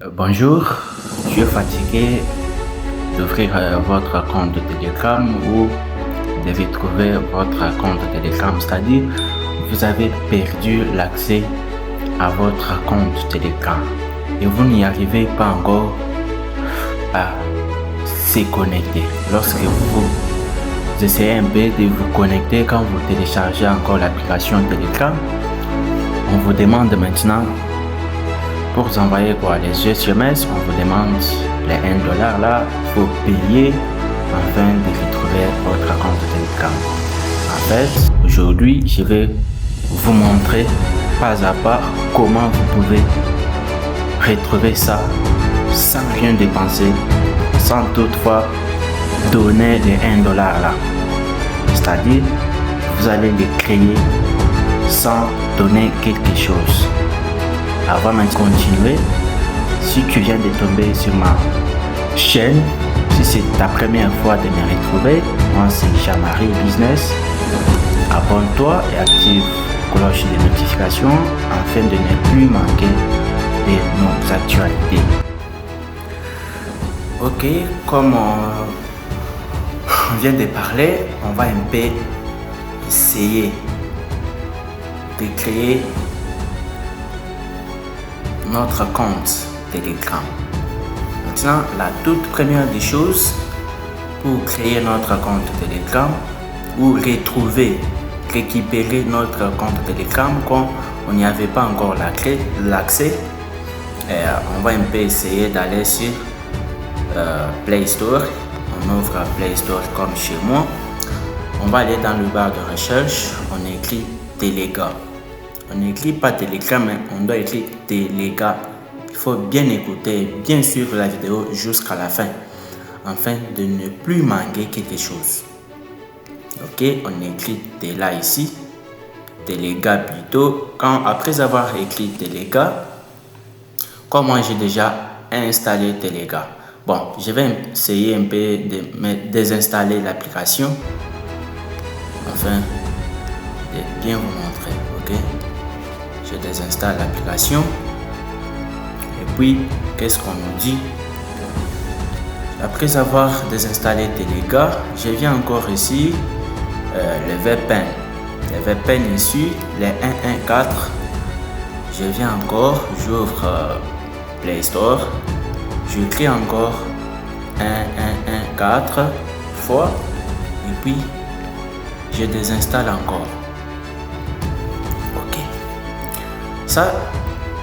Bonjour, je suis fatigué d'ouvrir votre compte de Telegram ou de retrouver votre compte de Telegram, c'est-à-dire vous avez perdu l'accès à votre compte Telegram et vous n'y arrivez pas encore à se connecter. Lorsque vous essayez un peu de vous connecter, quand vous téléchargez encore l'application Telegram, on vous demande maintenant pour vous envoyer les SMS, on vous demande les $1 là, il faut payer afin de retrouver votre compte Telegram. En fait, aujourd'hui, je vais vous montrer pas à pas comment vous pouvez retrouver ça sans rien dépenser, sans toutefois donner les $1 là. C'est-à-dire, vous allez les créer sans donner quelque chose. Avant de continuer, si tu viens de tomber sur ma chaîne, si c'est ta première fois de me retrouver, moi c'est Jean-Marie Business. Abonne-toi et active la cloche de notification afin de ne plus manquer de nos actualités. Ok, comme on vient de parler, on va un peu essayer de créer notre compte Telegram. Maintenant, la toute première des choses pour créer notre compte Telegram ou récupérer notre compte Telegram quand on n'y avait pas encore l'accès, on va un peu essayer d'aller sur Play Store. On ouvre Play Store comme chez moi. On va aller dans le bar de recherche, on écrit Telegram. On n'écrit pas Telegram, mais on doit écrire Telegram. Il faut bien écouter, bien suivre la vidéo jusqu'à la fin, afin de ne plus manquer quelque chose. Ok, on écrit Tela ici, Telegram plutôt. Après avoir écrit Telegram, comme moi j'ai déjà installé Telegram. Bon, je vais essayer un peu de désinstaller l'application, afin de bien vous montrer. Ok. Je désinstalle l'application et puis qu'est-ce qu'on nous dit? Après avoir désinstallé Telegram, je viens encore ici le VPN. Le VPN ici, les 114. Je viens encore, j'ouvre Play Store, j'écris encore 114 fois et puis je désinstalle encore. Ça,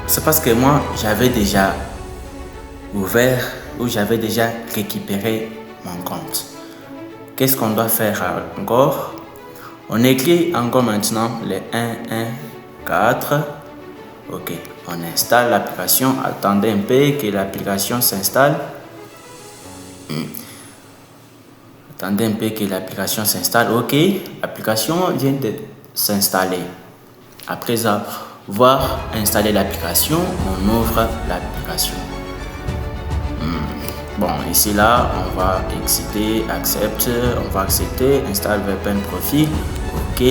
c'est parce que moi, j'avais déjà ouvert ou j'avais déjà récupéré mon compte. Qu'est-ce qu'on doit faire encore? On écrit encore maintenant les 114. Ok, on installe l'application. Attendez un peu que l'application s'installe. Attendez un peu que l'application s'installe. Ok, l'application vient de s'installer. Après avoir installé l'application, on ouvre l'application. Bon, ici là, on va accepter, on va accepter, installe VPN profil, ok.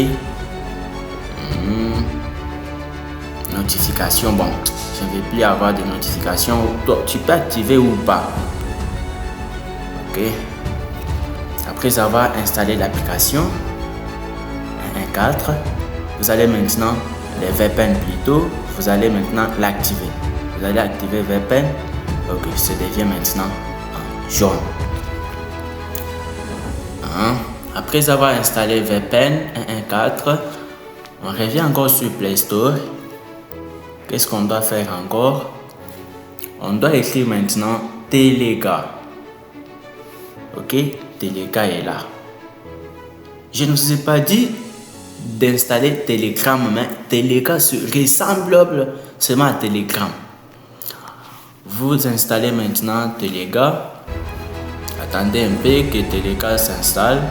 Notification, bon, je ne vais plus avoir de notifications. Tu peux activer ou pas. Ok. Après avoir installé l'application 114, vous allez maintenant les VPN plutôt, vous allez maintenant l'activer. Vous allez activer VPN. Ok, ça devient maintenant jaune. Après avoir installé VPN 114, on revient encore sur Play Store. Qu'est-ce qu'on doit faire encore? On doit écrire maintenant Telegram. Ok, Telegram est là. Je ne vous ai pas dit d'installer Telegram, mais Telegram ressemble seulement à Telegram. Vous installez maintenant Telegram. Attendez un peu que Telegram s'installe.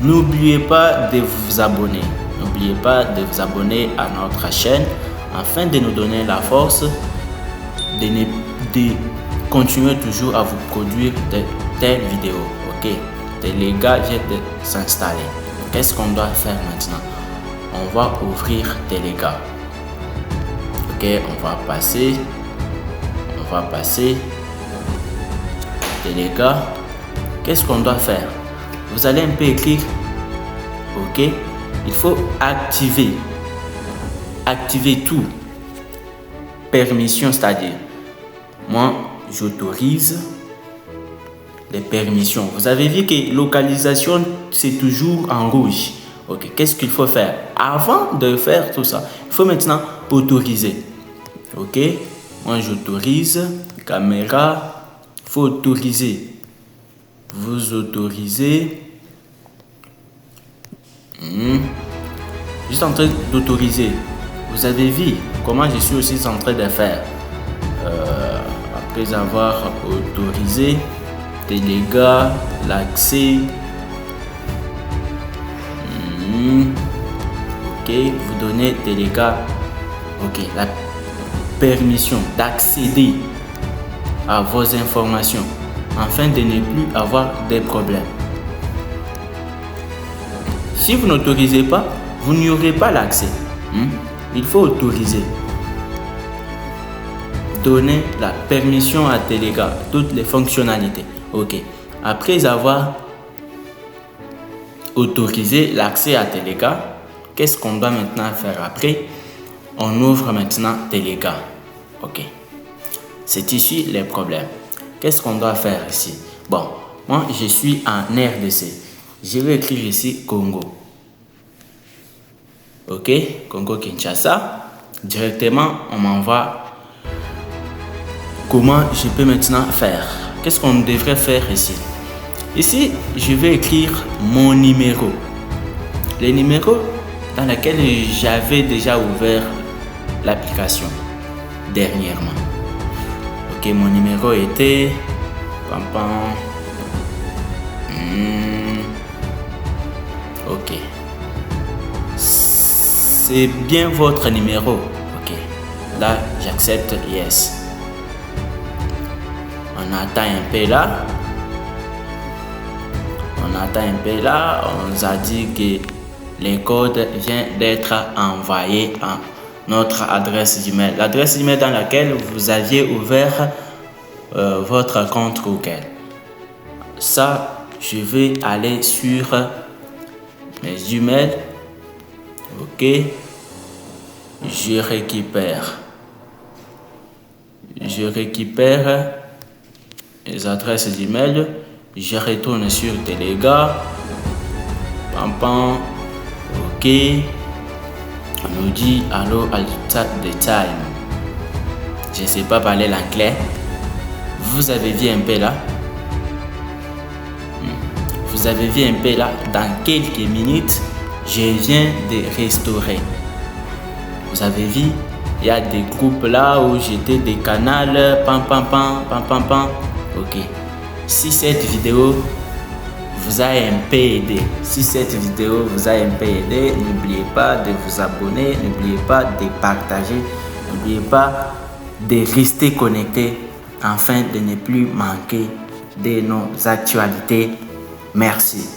N'oubliez pas de vous abonner. N'oubliez pas de vous abonner à notre chaîne afin de nous donner la force de continuer toujours à vous produire de telles vidéos. Ok, Telegram vient de s'installer. Qu'est-ce qu'on doit faire maintenant? On va ouvrir Telegram. Ok, on va passer. On va passer Téléga. Qu'est-ce qu'on doit faire? Vous allez un peu écrire. OK. Il faut activer tout. Permission, c'est-à-dire, moi, j'autorise les permissions. Vous avez vu que localisation, c'est toujours en rouge. OK. Qu'est-ce qu'il faut faire? Avant de faire tout ça, il faut maintenant autoriser. OK. Moi, j'autorise. Caméra, il faut autoriser. Vous autorisez. Juste en train d'autoriser. Vous avez vu comment je suis aussi en train de faire. Après avoir autorisé, Téléga, l'accès. OK, vous donnez Téléga. OK, la permission d'accéder à vos informations afin de ne plus avoir des problèmes. Si vous n'autorisez pas, vous n'y aurez pas l'accès. Il faut autoriser. Donner la permission à Téléga, toutes les fonctionnalités. OK. Après avoir autorisé l'accès à Téléga, qu'est-ce qu'on doit maintenant faire après? On ouvre maintenant Téléga. OK. C'est ici les problèmes. Qu'est-ce qu'on doit faire ici? Bon, moi je suis en RDC. Je vais écrire ici Congo. OK, Congo Kinshasa. Directement, on m'envoie comment je peux maintenant faire. Qu'est-ce qu'on devrait faire ici? Ici, je vais écrire mon numéro. Le numéro dans lequel j'avais déjà ouvert l'application dernièrement. OK, mon numéro était OK. C'est bien votre numéro. OK. Là, j'accepte yes. On attend un peu là. On nous a dit que les codes viennent d'être envoyés à notre adresse email. L'adresse email dans laquelle vous aviez ouvert votre compte Google. Ça, je vais aller sur mes emails. OK. Je récupère les adresses d'email. Je retourne sur Téléga. OK. On nous dit allô à the time. Je ne sais pas parler l'anglais. Vous avez vu un peu là. Vous avez vu un peu là. Dans quelques minutes, je viens de restaurer. Vous avez vu, il y a des groupes là où j'étais des canaux. OK. Si cette vidéo vous a un peu aidé, n'oubliez pas de vous abonner, n'oubliez pas de partager, n'oubliez pas de rester connecté afin de ne plus manquer de nos actualités. Merci.